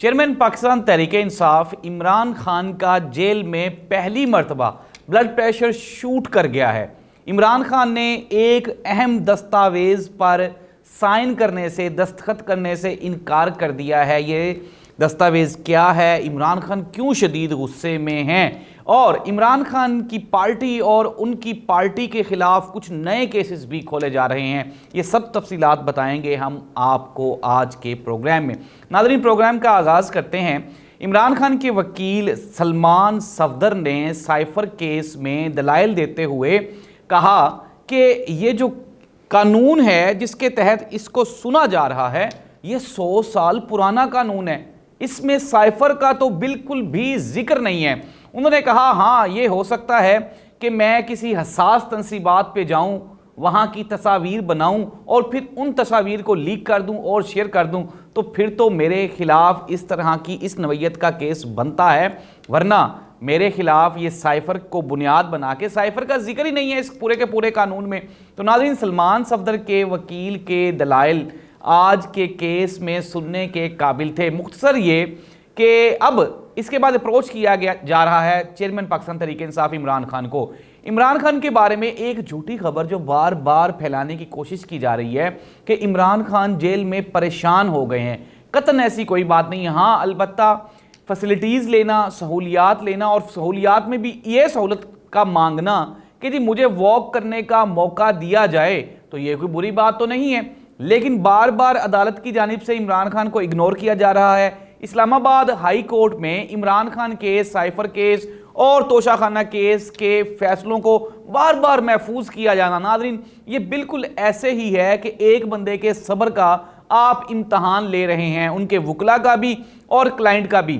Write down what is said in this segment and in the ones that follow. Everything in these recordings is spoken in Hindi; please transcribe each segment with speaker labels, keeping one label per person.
Speaker 1: चेयरमैन पाकिस्तान तहरीक इंसाफ इमरान खान का जेल में पहली मर्तबा ब्लड प्रेशर शूट कर गया है। इमरान खान ने एक अहम दस्तावेज पर साइन करने से, दस्तखत करने से इनकार कर दिया है। ये दस्तावेज क्या है, इमरान खान क्यों शदीद गुस्से में हैं और इमरान खान की पार्टी और उनकी पार्टी के खिलाफ कुछ नए केसेस भी खोले जा रहे हैं, ये सब तफसीलात बताएंगे हम आपको आज के प्रोग्राम में। नाज़रीन, प्रोग्राम का आगाज़ करते हैं। इमरान खान के वकील सलमान सफदर ने साइफर केस में दलाइल देते हुए कहा कि ये जो कानून है जिसके तहत इसको सुना जा रहा है, ये 100 साल पुराना कानून है, इसमें साइफर का तो बिल्कुल भी जिक्र नहीं है। उन्होंने कहा हाँ, ये हो सकता है कि मैं किसी हसास तंसीबात पे जाऊं, वहाँ की तस्वीर बनाऊं और फिर उन तस्वीर को लीक कर दूं और शेयर कर दूं, तो फिर तो मेरे खिलाफ इस तरह की इस नवैयत का केस बनता है, वरना मेरे खिलाफ ये साइफर को बुनियाद बना के, साइफर का जिक्र ही नहीं है इस पूरे के पूरे कानून में। तो नाज़रीन, सलमान सफदर के वकील के दलाइल आज के केस में सुनने के काबिल थे। मुख्तसर ये कि अब इसके बाद अप्रोच किया गया जा रहा है चेयरमैन पाकिस्तान तहरीक इंसाफ इमरान खान को। इमरान खान के बारे में एक झूठी खबर जो बार बार फैलाने की कोशिश की जा रही है कि इमरान खान जेल में परेशान हो गए हैं, कतन ऐसी कोई बात नहीं। हाँ, अलबत्ता फैसिलिटीज़ लेना, सहूलियात लेना और सहूलियात में भी ये सहूलत का मांगना कि जी मुझे वॉक करने का मौका दिया जाए, तो ये कोई बुरी बात तो नहीं है। लेकिन बार बार अदालत की जानिब से इमरान खान को इग्नोर किया जा रहा है। इस्लामाबाद हाई कोर्ट में Imran Khan case, cipher case और तोशाखाना केस के फैसलों को बार बार महफूज किया जाना, नाज़रीन, ये बिल्कुल ऐसे ही है कि एक बंदे के सब्र का आप इम्तहान ले रहे हैं, उनके वकला का भी और क्लाइंट का भी।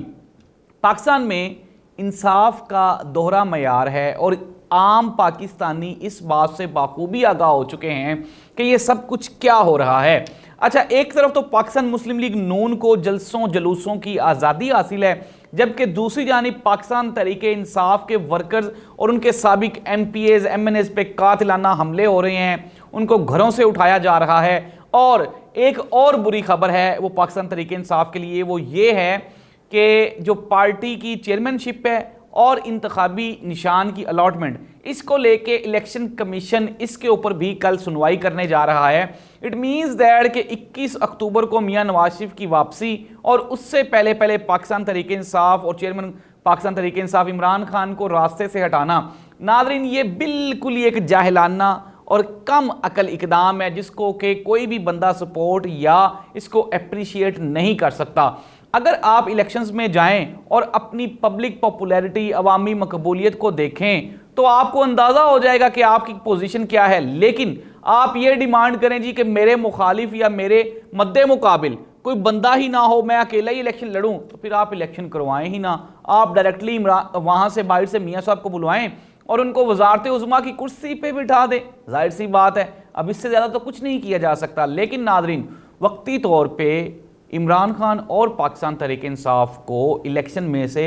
Speaker 1: पाकिस्तान में इंसाफ का दोहरा मयार है और आम पाकिस्तानी इस बात से बाखूबी आगाह हो चुके हैं कि ये सब कुछ क्या हो रहा है। अच्छा, एक तरफ तो पाकिस्तान मुस्लिम लीग नून को जलसों जलूसों की आज़ादी हासिल है, जबकि दूसरी जानिब पाकिस्तान तहरीक इंसाफ के वर्कर्स और उनके साबिक MPAs MNAs पे कातिलाना हमले हो रहे हैं, उनको घरों से उठाया जा रहा है। और एक और बुरी खबर है वो पाकिस्तान तहरीक इंसाफ के लिए, वो ये है कि जो पार्टी की चेयरमैनशिप है और इंतखाबी निशान की अलॉटमेंट, इसको लेके इलेक्शन कमीशन इसके ऊपर भी कल सुनवाई करने जा रहा है। इट मीन्स दैट कि 21 अक्टूबर को मियां नवाज शरीफ की वापसी और उससे पहले पहले पाकिस्तान तहरीक इंसाफ और चेयरमैन पाकिस्तान तहरीक इंसाफ इमरान खान को रास्ते से हटाना, नाज़रीन, ये बिल्कुल एक जाहिलाना और कम अकल इकदाम है जिसको कि कोई भी बंदा सपोर्ट या इसको अप्रिशिएट नहीं कर सकता। अगर आप इलेक्शंस में जाएं और अपनी पब्लिक पॉपुलैरिटी, अवामी मकबूलियत को देखें तो आपको अंदाज़ा हो जाएगा कि आपकी पोजीशन क्या है। लेकिन आप ये डिमांड करें जी कि मेरे मुखालिफ या मेरे मद्दे मुकाबिल कोई बंदा ही ना हो, मैं अकेला ही इलेक्शन लड़ूं, तो फिर आप इलेक्शन करवाएं ही ना। आप डायरेक्टली वहाँ से बाहर से मियाँ साहब को बुलवाएं और उनको वजारत उज़्मा की कुर्सी पे बिठा दें। जाहिर सी बात है, अब इससे ज़्यादा तो कुछ नहीं किया जा सकता। लेकिन नाज़रीन, वक्ती तौर पर इमरान खान और पाकिस्तान तहरीक इंसाफ को इलेक्शन में से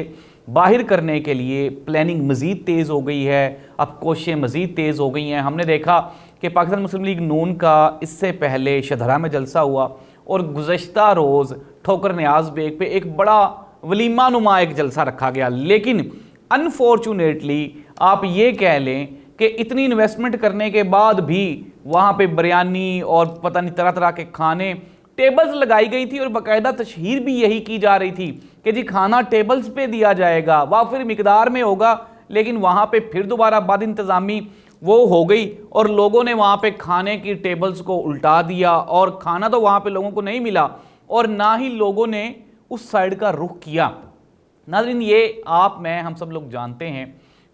Speaker 1: बाहर करने के लिए प्लानिंग मज़ीद तेज़ हो गई है, अब कोशिशें मज़ीद तेज़ हो गई हैं। हमने देखा कि पाकिस्तान मुस्लिम लीग नून का इससे पहले शधरा में जलसा हुआ और गुज़श्ता रोज़ ठोकर न्याज बेग पे एक बड़ा वलीमा नुमा एक जलसा रखा गया। लेकिन अनफॉर्चुनेटली आप ये कह लें कि इतनी इन्वेस्टमेंट करने के बाद भी वहाँ पे बिरयानी और पता नहीं तरह तरह के खाने, टेबल्स लगाई गई थी और बाकायदा तशहीर भी यही की जा रही थी कि जी खाना टेबल्स पे दिया जाएगा, वाफिर मिकदार में होगा। लेकिन वहाँ पे फिर दोबारा बद इंतज़ामी वो हो गई और लोगों ने वहाँ पे खाने की टेबल्स को उल्टा दिया और खाना तो वहाँ पे लोगों को नहीं मिला और ना ही लोगों ने उस साइड का रुख किया। नाज़रीन, ये हम सब लोग जानते हैं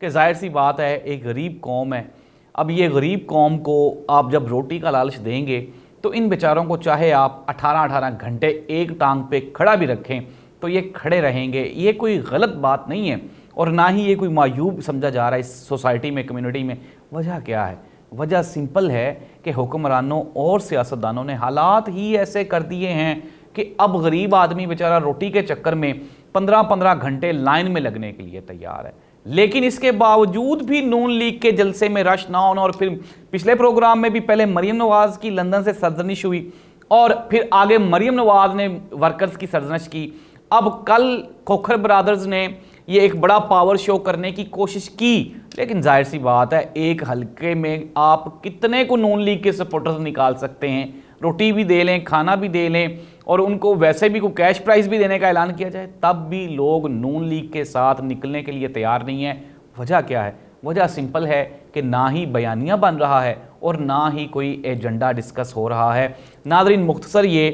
Speaker 1: कि जाहिर सी बात है, एक गरीब कौम है। अब ये गरीब कौम को आप जब रोटी का लालच देंगे तो इन बेचारों को चाहे आप 18-18 घंटे एक टांग पे खड़ा भी रखें तो ये खड़े रहेंगे। ये कोई गलत बात नहीं है और ना ही ये कोई मायूब समझा जा रहा है इस सोसाइटी में, कम्युनिटी में। वजह क्या है? वजह सिंपल है कि हुक्मरानों और सियासतदानों ने हालात ही ऐसे कर दिए हैं कि अब गरीब आदमी बेचारा रोटी के चक्कर में 15-15 घंटे लाइन में लगने के लिए तैयार है। लेकिन इसके बावजूद भी नून लीग के जलसे में रश ना होना और फिर पिछले प्रोग्राम में भी पहले मरीम नवाज की लंदन से सरजनिश हुई और फिर आगे मरीम नवाज ने वर्कर्स की सरजनिश की, अब कल खोखर ब्रदर्स ने ये एक बड़ा पावर शो करने की कोशिश की, लेकिन जाहिर सी बात है एक हलके में आप कितने को नून लीग के सपोर्टर्स निकाल सकते हैं। रोटी भी दे लें, खाना भी दे लें और उनको वैसे भी कोई कैश प्राइस भी देने का ऐलान किया जाए, तब भी लोग नून लीग के साथ निकलने के लिए तैयार नहीं है। वजह क्या है? वजह सिंपल है कि ना ही बयानिया बन रहा है और ना ही कोई एजेंडा डिस्कस हो रहा है। नाज़रीन, मुख्तसर ये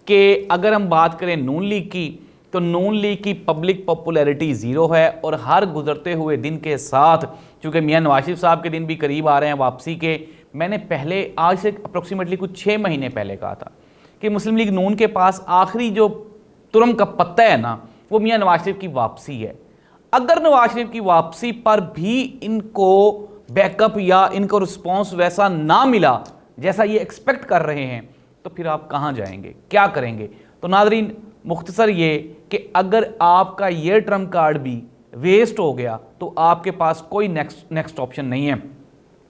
Speaker 1: कि अगर हम बात करें नून लीग की, तो नून लीग की पब्लिक पॉपुलैरिटी ज़ीरो है और हर गुजरते हुए दिन के साथ, चूँकि मियां नवाज शरीफ साहब के दिन भी करीब आ रहे हैं वापसी के, मैंने पहले आज से अप्रोक्सीमेटली कुछ 6 महीने पहले कहा था कि मुस्लिम लीग नून के पास आखिरी जो तुरम का पत्ता है ना, वो मियां नवाज शरीफ की वापसी है। अगर नवाज शरीफ की वापसी पर भी इनको बैकअप या इनको रिस्पॉन्स वैसा ना मिला जैसा ये एक्सपेक्ट कर रहे हैं, तो फिर आप कहाँ जाएंगे, क्या करेंगे? तो नाज़रीन, मुख्तसर ये कि अगर आपका ये ट्रम्प कार्ड भी वेस्ट हो गया तो आपके पास कोई नेक्स्ट ऑप्शन नहीं है।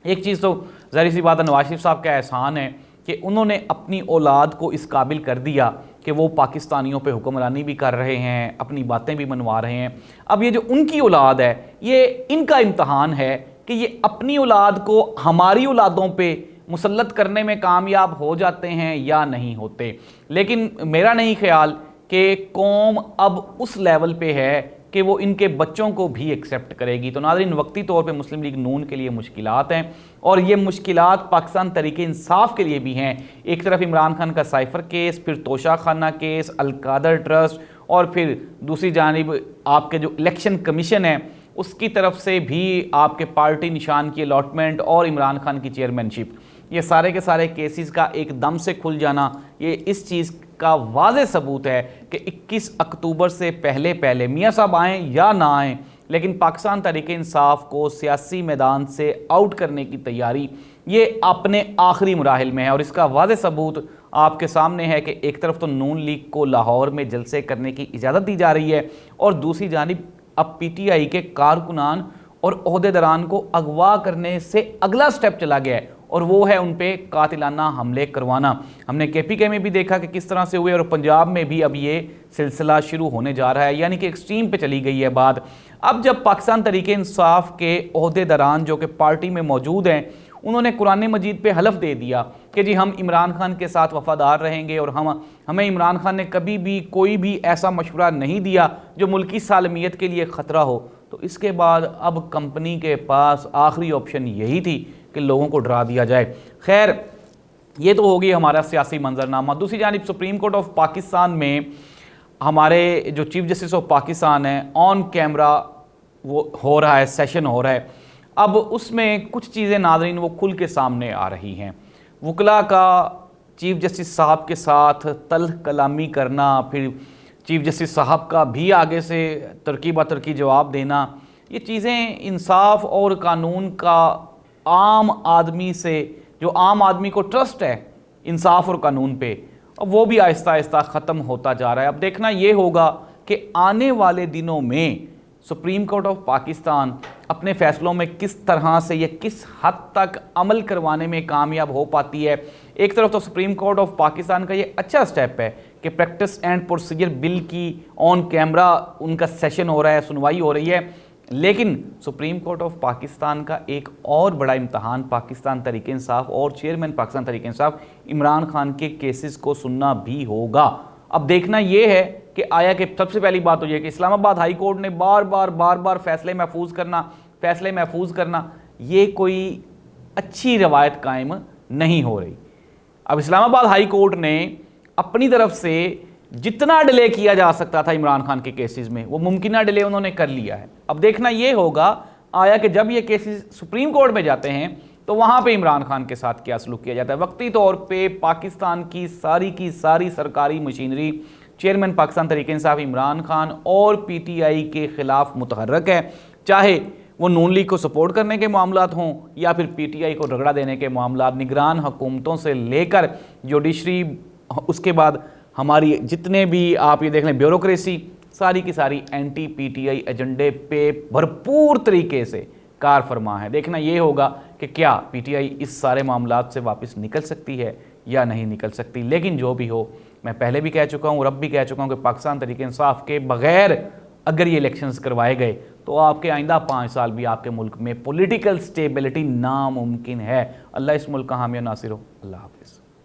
Speaker 1: एक चीज़ तो ज़ाहिर सी बात है, नवाज शरीफ साहब का एहसान है कि उन्होंने अपनी औलाद को इस काबिल कर दिया कि वो पाकिस्तानियों पे हुक्मरानी भी कर रहे हैं, अपनी बातें भी मनवा रहे हैं। अब ये जो उनकी औलाद है, ये इनका इम्तहान है कि ये अपनी औलाद को हमारी औलादों पे मुसल्लत करने में कामयाब हो जाते हैं या नहीं होते। लेकिन मेरा नहीं ख्याल कि कौम अब उस लेवल पे है कि वो इनके बच्चों को भी एक्सेप्ट करेगी। तो नाज़रीन, वक्ती तौर पे मुस्लिम लीग नून के लिए मुश्किलात हैं और ये मुश्किलात पाकिस्तान तहरीक इंसाफ के लिए भी हैं। एक तरफ इमरान खान का साइफर केस, फिर तोशा खाना केस, अलकादर ट्रस्ट, और फिर दूसरी जानिब आपके जो इलेक्शन कमीशन है उसकी तरफ से भी आपके पार्टी निशान की अलॉटमेंट और इमरान खान की चेयरमैनशिप, ये सारे के सारे केसेस का एकदम से खुल जाना, ये इस चीज़ का वाज़े सबूत है कि 21 अक्टूबर से पहले पहले मियाँ साहब आएँ या ना आएँ, लेकिन पाकिस्तान तहरीक इंसाफ को सियासी मैदान से आउट करने की तैयारी ये अपने आखिरी मराहिल में है। और इसका वाज़े सबूत आपके सामने है कि एक तरफ तो नून लीग को लाहौर में जलसे करने की इजाज़त दी जा रही है और दूसरी जानिब अब PTI के कारकुनान और ओहदेदारान को अगवा करने से अगला स्टेप चला गया है और वो है उन पे कातिलाना हमले करवाना। हमने KPK में भी देखा कि किस तरह से हुए और पंजाब में भी अब ये सिलसिला शुरू होने जा रहा है, यानी कि एक्सट्रीम पे चली गई है बात। अब जब पाकिस्तान तहरीक इंसाफ के ओहदेदारान जो कि पार्टी में मौजूद हैं, उन्होंने कुरान मजीद पे हलफ दे दिया कि जी हम इमरान खान के साथ वफादार रहेंगे और हमें इमरान खान ने कभी भी कोई भी ऐसा मशवरा नहीं दिया जो मुल्की सालमियत के लिए ख़तरा हो, तो इसके बाद अब कंपनी के पास आखिरी ऑप्शन यही थी कि लोगों को डरा दिया जाए। खैर, ये तो होगी हमारा सियासी मंजरनामा। दूसरी जानिब सुप्रीम कोर्ट ऑफ पाकिस्तान में हमारे जो चीफ जस्टिस ऑफ पाकिस्तान है, ऑन कैमरा वो हो रहा है, सेशन हो रहा है। अब उसमें कुछ चीज़ें नाज़रीन वो खुल के सामने आ रही हैं। वकला का चीफ जस्टिस साहब के साथ तल्ख कलामी करना, फिर चीफ जस्टिस साहब का भी आगे से तरकी ब तरकी जवाब देना, ये चीज़ें इंसाफ और कानून का आम आदमी से, जो आम आदमी को ट्रस्ट है इंसाफ और कानून पे, अब वो भी आहिस्ता आहिस्ता ख़त्म होता जा रहा है। अब देखना ये होगा कि आने वाले दिनों में सुप्रीम कोर्ट ऑफ पाकिस्तान अपने फ़ैसलों में किस तरह से या किस हद तक अमल करवाने में कामयाब हो पाती है। एक तरफ तो सुप्रीम कोर्ट ऑफ पाकिस्तान का ये अच्छा स्टेप है कि प्रैक्टिस एंड प्रोसीजर बिल की ऑन कैमरा उनका सेशन हो रहा है, सुनवाई हो रही है, लेकिन सुप्रीम कोर्ट ऑफ पाकिस्तान का एक और बड़ा इम्तहान पाकिस्तान तहरीक इंसाफ और चेयरमैन पाकिस्तान तहरीक इंसाफ इमरान खान के केसेस को सुनना भी होगा। अब देखना यह है कि आया कि सबसे पहली बात तो यह कि इस्लामाबाद हाई कोर्ट ने बार बार फैसले महफूज करना ये कोई अच्छी रवायत कायम नहीं हो रही। अब इस्लामाबाद हाई कोर्ट ने अपनी तरफ से जितना डिले किया जा सकता था इमरान खान के केसेस में, वो मुमकिन डिले उन्होंने कर लिया है। अब देखना यह होगा आया कि जब ये केसेस सुप्रीम कोर्ट में जाते हैं तो वहाँ पे इमरान खान के साथ क्या सलूक किया जाता है। वक्ती तौर पे पाकिस्तान की सारी सरकारी मशीनरी चेयरमैन पाकिस्तान तहरीक इंसाफ इमरान खान और PTI के ख़िलाफ़ मुतहर्रक है, चाहे वो नून लीग को सपोर्ट करने के मामलात हों या फिर PTI को रगड़ा देने के मामलात। निगरान हुकूमतों से लेकर जुडिशरी, उसके बाद हमारी जितने भी आप ये देख लें ब्यूरोक्रेसी, सारी की सारी एंटी PTI एजेंडे पे भरपूर तरीके से कार फरमा है। देखना ये होगा कि क्या PTI इस सारे मामलात से वापस निकल सकती है या नहीं निकल सकती। लेकिन जो भी हो, मैं पहले भी कह चुका हूँ और अब भी कह चुका हूँ कि पाकिस्तान तहरीक इंसाफ के बगैर अगर ये इलेक्शंस करवाए गए तो आपके आइंदा 5 साल भी आपके मुल्क में पॉलिटिकल स्टेबिलिटी नामुमकिन है। अल्लाह इस मुल्क का हामी और नासिर हो। अल्लाह हाफिज़।